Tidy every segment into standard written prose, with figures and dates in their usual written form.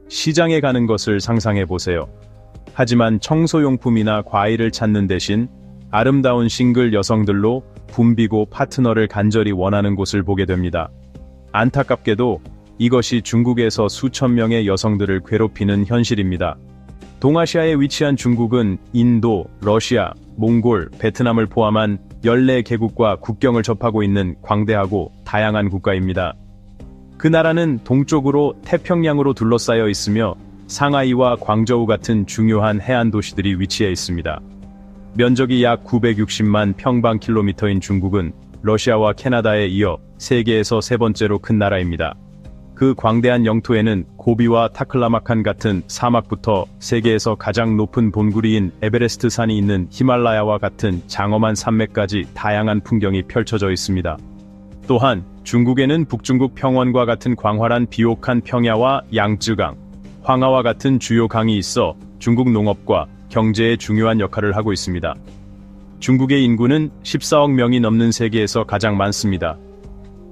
시장에 가는 것을 상상해 보세요. 하지만 청소용품이나 과일을 찾는 대신 아름다운 싱글 여성들로 붐비고 파트너를 간절히 원하는 곳을 보게 됩니다. 안타깝게도 이것이 중국에서 수천 명의 여성들을 괴롭히는 현실입니다. 동아시아에 위치한 중국은 인도, 러시아, 몽골, 베트남을 포함한 14개국과 국경을 접하고 있는 광대하고 다양한 국가입니다. 그 나라는 동쪽으로 태평양으로 둘러싸여 있으며 상하이와 광저우 같은 중요한 해안 도시들이 위치해 있습니다. 면적이 약 960만 평방킬로미터인 중국은 러시아와 캐나다에 이어 세계에서 세 번째로 큰 나라입니다. 그 광대한 영토에는 고비와 타클라마칸 같은 사막부터 세계에서 가장 높은 봉우리인 에베레스트 산이 있는 히말라야와 같은 장엄한 산맥까지 다양한 풍경이 펼쳐져 있습니다. 또한 중국에는 북중국 평원과 같은 광활한 비옥한 평야와 양쯔강, 황하와 같은 주요 강이 있어 중국 농업과 경제에 중요한 역할을 하고 있습니다. 중국의 인구는 14억 명이 넘는 세계에서 가장 많습니다.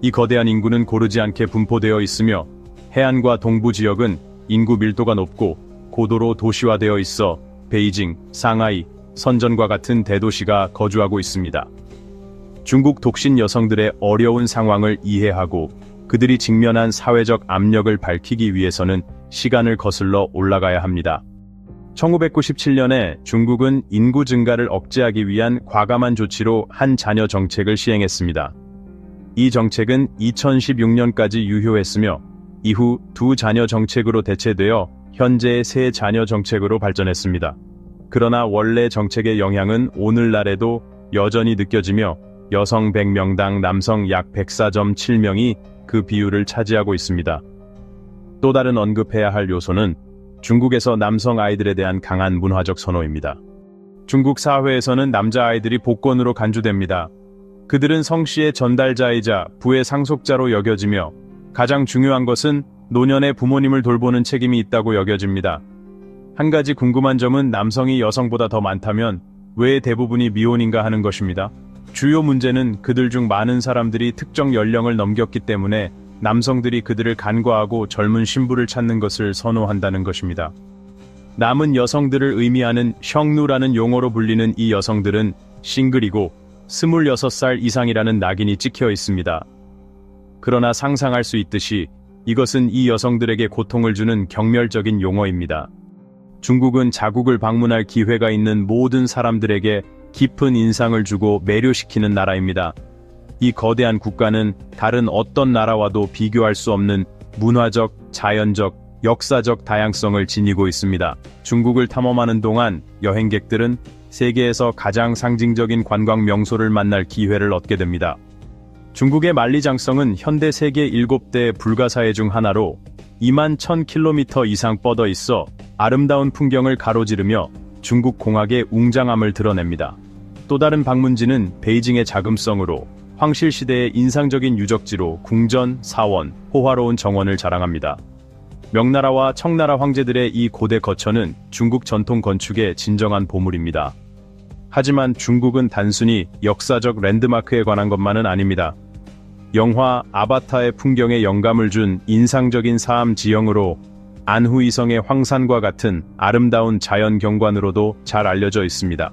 이 거대한 인구는 고르지 않게 분포되어 있으며 해안과 동부 지역은 인구 밀도가 높고 고도로 도시화되어 있어 베이징, 상하이, 선전과 같은 대도시가 거주하고 있습니다. 중국 독신 여성들의 어려운 상황을 이해하고 그들이 직면한 사회적 압력을 밝히기 위해서는 시간을 거슬러 올라가야 합니다. 1997년에 중국은 인구 증가를 억제하기 위한 과감한 조치로 한 자녀 정책을 시행했습니다. 이 정책은 2016년까지 유효했으며 이후 두 자녀 정책으로 대체되어 현재의 세 자녀 정책으로 발전했습니다. 그러나 원래 정책의 영향은 오늘날에도 여전히 느껴지며 여성 100명당 남성 약 104.7명이 그 비율을 차지하고 있습니다. 또 다른 언급해야 할 요소는 중국에서 남성 아이들에 대한 강한 문화적 선호입니다. 중국 사회에서는 남자아이들이 복권으로 간주됩니다. 그들은 성씨의 전달자이자 부의 상속자로 여겨지며 가장 중요한 것은 노년의 부모님을 돌보는 책임이 있다고 여겨집니다. 한 가지 궁금한 점은 남성이 여성보다 더 많다면 왜 대부분이 미혼인가 하는 것입니다. 주요 문제는 그들 중 많은 사람들이 특정 연령을 넘겼기 때문에 남성들이 그들을 간과하고 젊은 신부를 찾는 것을 선호한다는 것입니다. 남은 여성들을 의미하는 형누라는 용어로 불리는 이 여성들은 싱글이고 26살 이상이라는 낙인이 찍혀 있습니다. 그러나 상상할 수 있듯이 이것은 이 여성들에게 고통을 주는 경멸적인 용어입니다. 중국은 자국을 방문할 기회가 있는 모든 사람들에게 깊은 인상을 주고 매료시키는 나라입니다. 이 거대한 국가는 다른 어떤 나라와도 비교할 수 없는 문화적, 자연적, 역사적 다양성을 지니고 있습니다. 중국을 탐험하는 동안 여행객들은 세계에서 가장 상징적인 관광 명소를 만날 기회를 얻게 됩니다. 중국의 만리장성은 현대 세계 7대 불가사의 중 하나로 2만 1000km 이상 뻗어 있어 아름다운 풍경을 가로지르며 중국 공학의 웅장함을 드러냅니다. 또 다른 방문지는 베이징의 자금성으로 황실시대의 인상적인 유적지로 궁전, 사원, 호화로운 정원을 자랑합니다. 명나라와 청나라 황제들의 이 고대 거처는 중국 전통 건축의 진정한 보물입니다. 하지만 중국은 단순히 역사적 랜드마크에 관한 것만은 아닙니다. 영화 아바타의 풍경에 영감을 준 인상적인 사암 지형으로 안후이성의 황산과 같은 아름다운 자연 경관으로도 잘 알려져 있습니다.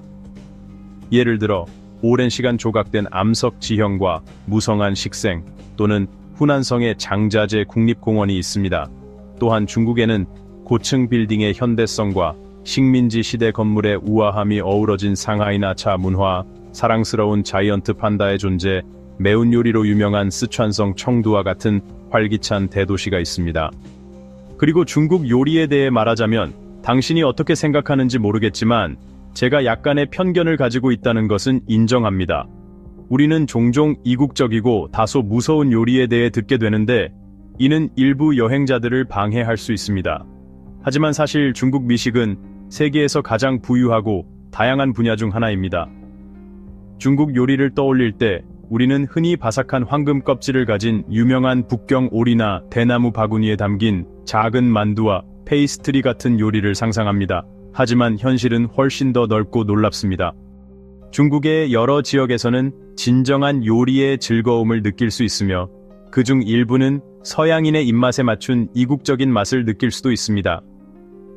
예를 들어 오랜 시간 조각된 암석 지형과 무성한 식생 또는 후난성의 장자재 국립공원이 있습니다. 또한 중국에는 고층 빌딩의 현대성과 식민지 시대 건물의 우아함이 어우러진 상하이나차 문화, 사랑스러운 자이언트 판다의 존재, 매운 요리로 유명한 쓰촨성 청두와 같은 활기찬 대도시가 있습니다. 그리고 중국 요리에 대해 말하자면 당신이 어떻게 생각하는지 모르겠지만 제가 약간의 편견을 가지고 있다는 것은 인정합니다. 우리는 종종 이국적이고 다소 무서운 요리에 대해 듣게 되는데 이는 일부 여행자들을 방해할 수 있습니다. 하지만 사실 중국 미식은 세계에서 가장 부유하고 다양한 분야 중 하나입니다. 중국 요리를 떠올릴 때 우리는 흔히 바삭한 황금 껍질을 가진 유명한 북경 오리나 대나무 바구니에 담긴 작은 만두와 페이스트리 같은 요리를 상상합니다. 하지만 현실은 훨씬 더 넓고 놀랍습니다. 중국의 여러 지역에서는 진정한 요리의 즐거움을 느낄 수 있으며 그중 일부는 서양인의 입맛에 맞춘 이국적인 맛을 느낄 수도 있습니다.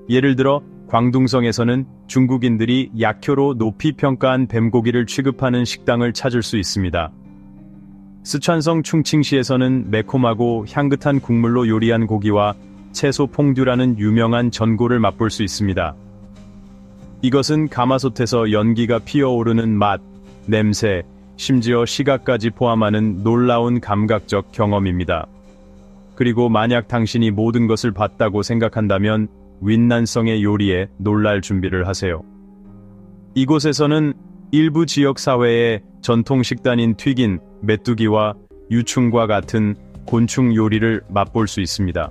예를 들어 광둥성에서는 중국인들이 약효로 높이 평가한 뱀고기를 취급하는 식당을 찾을 수 있습니다. 스촨성 충칭시에서는 매콤하고 향긋한 국물로 요리한 고기와 채소 퐁듀라는 유명한 전골을 맛볼 수 있습니다. 이것은 가마솥에서 연기가 피어오르는 맛, 냄새, 심지어 시각까지 포함하는 놀라운 감각적 경험입니다. 그리고 만약 당신이 모든 것을 봤다고 생각한다면 윈난성의 요리에 놀랄 준비를 하세요. 이곳에서는 일부 지역 사회의 전통 식단인 튀긴 메뚜기와 유충과 같은 곤충 요리를 맛볼 수 있습니다.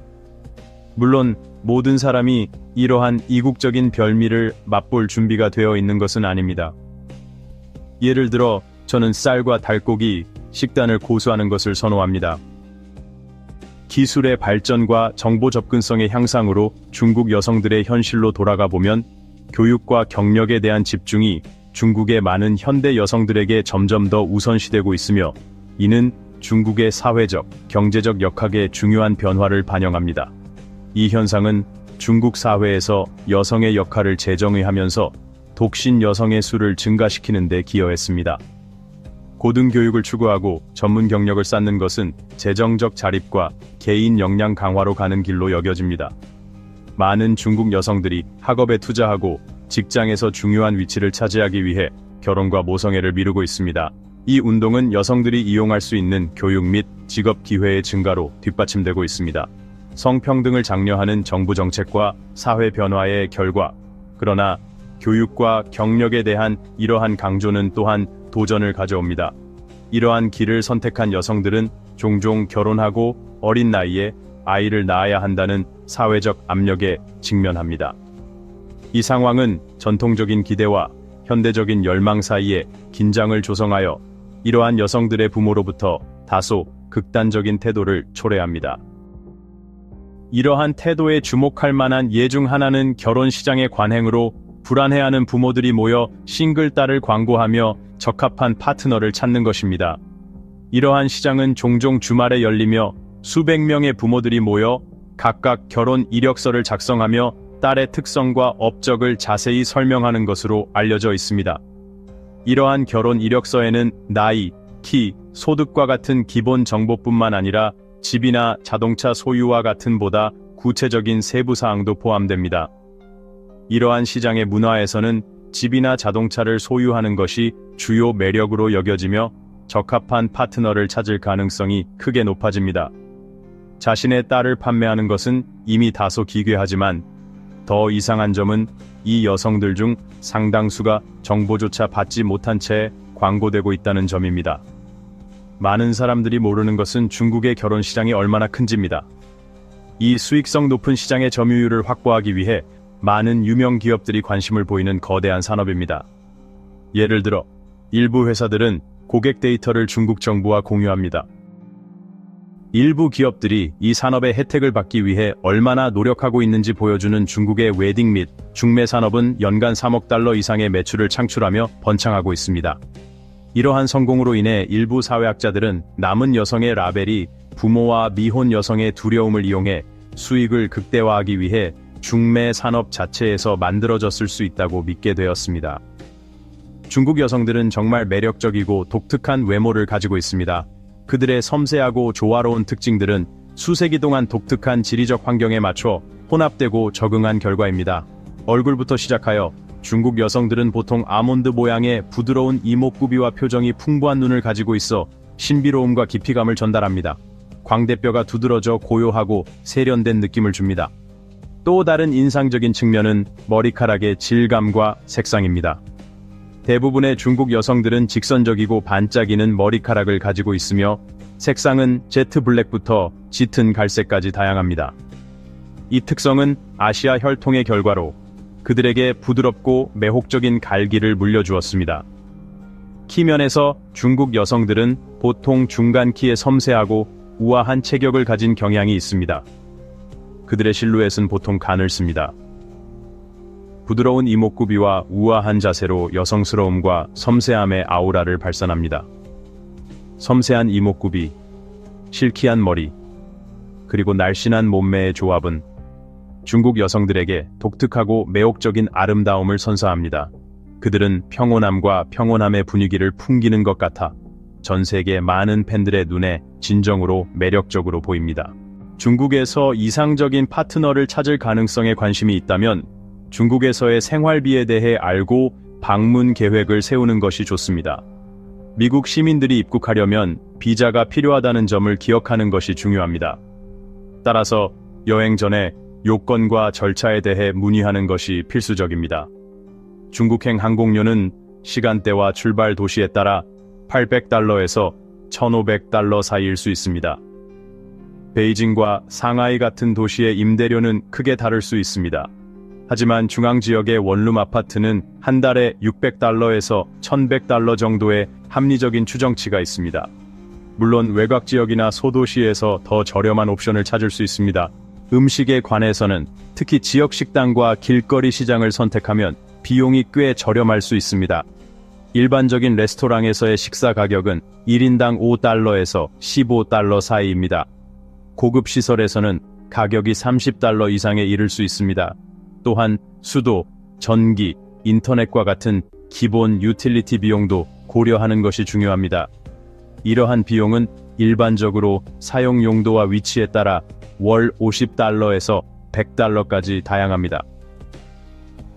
물론 모든 사람이 이러한 이국적인 별미를 맛볼 준비가 되어 있는 것은 아닙니다. 예를 들어 저는 쌀과 닭고기 식단을 고수하는 것을 선호합니다. 기술의 발전과 정보 접근성의 향상으로 중국 여성들의 현실로 돌아가 보면 교육과 경력에 대한 집중이 중국의 많은 현대 여성들에게 점점 더 우선시되고 있으며 이는 중국의 사회적, 경제적 역학의 중요한 변화를 반영합니다. 이 현상은 중국 사회에서 여성의 역할을 재정의하면서 독신 여성의 수를 증가시키는 데 기여했습니다. 고등교육을 추구하고 전문 경력을 쌓는 것은 재정적 자립과 개인 역량 강화로 가는 길로 여겨집니다. 많은 중국 여성들이 학업에 투자하고 직장에서 중요한 위치를 차지하기 위해 결혼과 모성애를 미루고 있습니다. 이 운동은 여성들이 이용할 수 있는 교육 및 직업 기회의 증가로 뒷받침되고 있습니다. 성평등을 장려하는 정부 정책과 사회 변화의 결과, 그러나 교육과 경력에 대한 이러한 강조는 또한 도전을 가져옵니다. 이러한 길을 선택한 여성들은 종종 결혼하고 어린 나이에 아이를 낳아야 한다는 사회적 압력에 직면합니다. 이 상황은 전통적인 기대와 현대적인 열망 사이에 긴장을 조성하여 이러한 여성들의 부모로부터 다소 극단적인 태도를 초래합니다. 이러한 태도에 주목할 만한 예 중 하나는 결혼 시장의 관행으로 불안해하는 부모들이 모여 싱글 딸을 광고하며 적합한 파트너를 찾는 것입니다. 이러한 시장은 종종 주말에 열리며 수백 명의 부모들이 모여 각각 결혼 이력서를 작성하며 딸의 특성과 업적을 자세히 설명하는 것으로 알려져 있습니다. 이러한 결혼 이력서에는 나이, 키, 소득과 같은 기본 정보뿐만 아니라 집이나 자동차 소유와 같은 보다 구체적인 세부 사항도 포함됩니다. 이러한 시장의 문화에서는 집이나 자동차를 소유하는 것이 주요 매력으로 여겨지며 적합한 파트너를 찾을 가능성이 크게 높아집니다. 자신의 딸을 판매하는 것은 이미 다소 기괴하지만 더 이상한 점은 이 여성들 중 상당수가 정보조차 받지 못한 채 광고되고 있다는 점입니다. 많은 사람들이 모르는 것은 중국의 결혼 시장이 얼마나 큰지입니다. 이 수익성 높은 시장의 점유율을 확보하기 위해 많은 유명 기업들이 관심을 보이는 거대한 산업입니다. 예를 들어 일부 회사들은 고객 데이터를 중국 정부와 공유합니다. 일부 기업들이 이 산업의 혜택을 받기 위해 얼마나 노력하고 있는지 보여주는 중국의 웨딩 및 중매 산업은 연간 3억 달러 이상의 매출을 창출하며 번창하고 있습니다. 이러한 성공으로 인해 일부 사회학자들은 남은 여성의 라벨이 부모와 미혼 여성의 두려움을 이용해 수익을 극대화하기 위해 중매 산업 자체에서 만들어졌을 수 있다고 믿게 되었습니다. 중국 여성들은 정말 매력적이고 독특한 외모를 가지고 있습니다. 그들의 섬세하고 조화로운 특징들은 수세기 동안 독특한 지리적 환경에 맞춰 혼합되고 적응한 결과입니다. 얼굴부터 시작하여 중국 여성들은 보통 아몬드 모양의 부드러운 이목구비와 표정이 풍부한 눈을 가지고 있어 신비로움과 깊이감을 전달합니다. 광대뼈가 두드러져 고요하고 세련된 느낌을 줍니다. 또 다른 인상적인 측면은 머리카락의 질감과 색상입니다. 대부분의 중국 여성들은 직선적이고 반짝이는 머리카락을 가지고 있으며 색상은 제트 블랙부터 짙은 갈색까지 다양합니다. 이 특성은 아시아 혈통의 결과로 그들에게 부드럽고 매혹적인 갈기를 물려주었습니다. 키면에서 중국 여성들은 보통 중간 키에 섬세하고 우아한 체격을 가진 경향이 있습니다. 그들의 실루엣은 보통 가늘습니다. 부드러운 이목구비와 우아한 자세로 여성스러움과 섬세함의 아우라를 발산합니다. 섬세한 이목구비, 실키한 머리, 그리고 날씬한 몸매의 조합은 중국 여성들에게 독특하고 매혹적인 아름다움을 선사합니다. 그들은 평온함과 평온함의 분위기를 풍기는 것 같아 전 세계 많은 팬들의 눈에 진정으로 매력적으로 보입니다. 중국에서 이상적인 파트너를 찾을 가능성에 관심이 있다면 중국에서의 생활비에 대해 알고 방문 계획을 세우는 것이 좋습니다. 미국 시민들이 입국하려면 비자가 필요하다는 점을 기억하는 것이 중요합니다. 따라서 여행 전에 요건과 절차에 대해 문의하는 것이 필수적입니다. 중국행 항공료는 시간대와 출발 도시에 따라 $800에서 $1,500 사이일 수 있습니다. 베이징과 상하이 같은 도시의 임대료는 크게 다를 수 있습니다. 하지만 중앙지역의 원룸 아파트는 한 달에 $600에서 $1,100 정도의 합리적인 추정치가 있습니다. 물론 외곽 지역이나 소도시에서 더 저렴한 옵션을 찾을 수 있습니다. 음식에 관해서는 특히 지역 식당과 길거리 시장을 선택하면 비용이 꽤 저렴할 수 있습니다. 일반적인 레스토랑에서의 식사 가격은 1인당 $5에서 $15 사이입니다. 고급 시설에서는 가격이 $30 이상에 이를 수 있습니다. 또한 수도, 전기, 인터넷과 같은 기본 유틸리티 비용도 고려하는 것이 중요합니다. 이러한 비용은 일반적으로 사용 용도와 위치에 따라 월 $50에서 $100까지 다양합니다.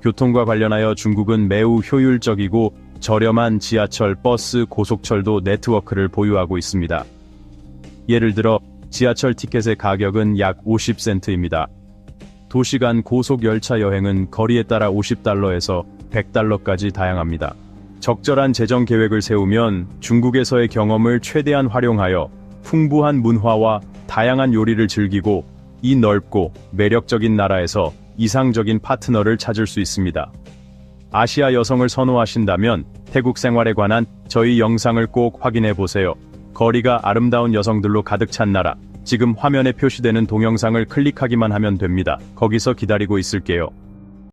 교통과 관련하여 중국은 매우 효율적이고 저렴한 지하철, 버스, 고속철도 네트워크를 보유하고 있습니다. 예를 들어 지하철 티켓의 가격은 약 50센트입니다. 도시간 고속열차 여행은 거리에 따라 $50에서 $100까지 다양합니다. 적절한 재정 계획을 세우면 중국에서의 경험을 최대한 활용하여 풍부한 문화와 다양한 요리를 즐기고 이 넓고 매력적인 나라에서 이상적인 파트너를 찾을 수 있습니다. 아시아 여성을 선호하신다면 태국 생활에 관한 저희 영상을 꼭 확인해 보세요. 거리가 아름다운 여성들로 가득 찬 나라. 지금 화면에 표시되는 동영상을 클릭하기만 하면 됩니다. 거기서 기다리고 있을게요.